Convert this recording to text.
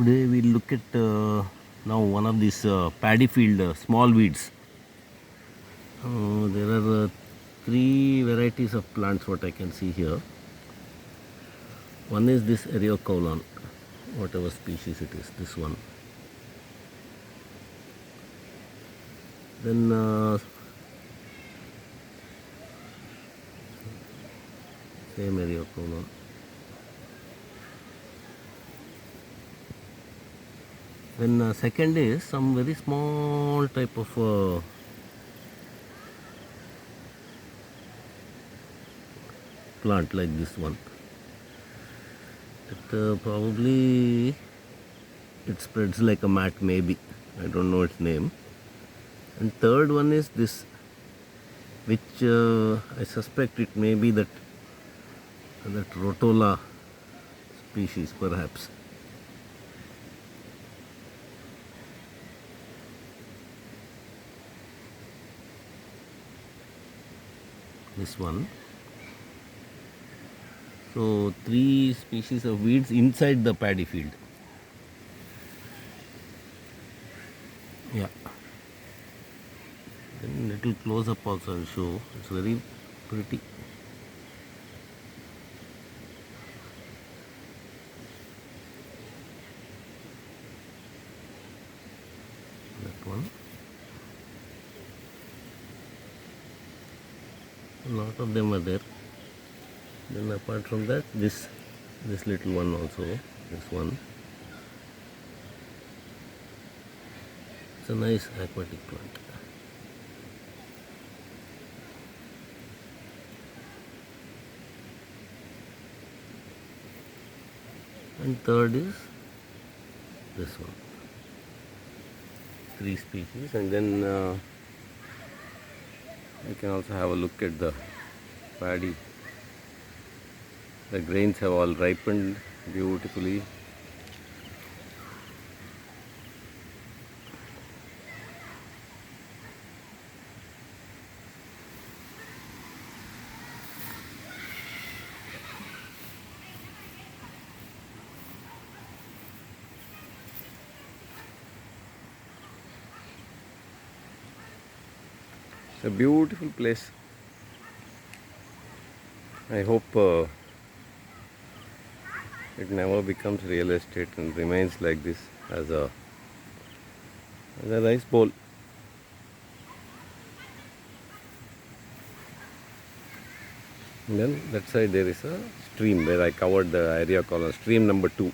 Today we'll look at now one of these paddy field small weeds. There are three varieties of plants what I can see here. One is this Eriocaulon, whatever species it is, this one. Then same Eriocaulon. Then second is some very small type of plant like this one. Probably it spreads like a mat, maybe. I don't know its name. And third one is this, which I suspect it may be that Rotola species perhaps. This one. So three species of weeds inside the paddy field. Yeah. Then little close up also I'll show. It's very pretty. That one. A lot of them are there. Then apart from that, this little one also, this one. It's a nice aquatic plant. And third is this one. Three species, and then you can also have a look at the paddy. The grains have all ripened beautifully. It's a beautiful place. I hope it never becomes real estate and remains like this as a rice bowl. And then that side there is a stream where I covered the Eriocaulon, stream number 2.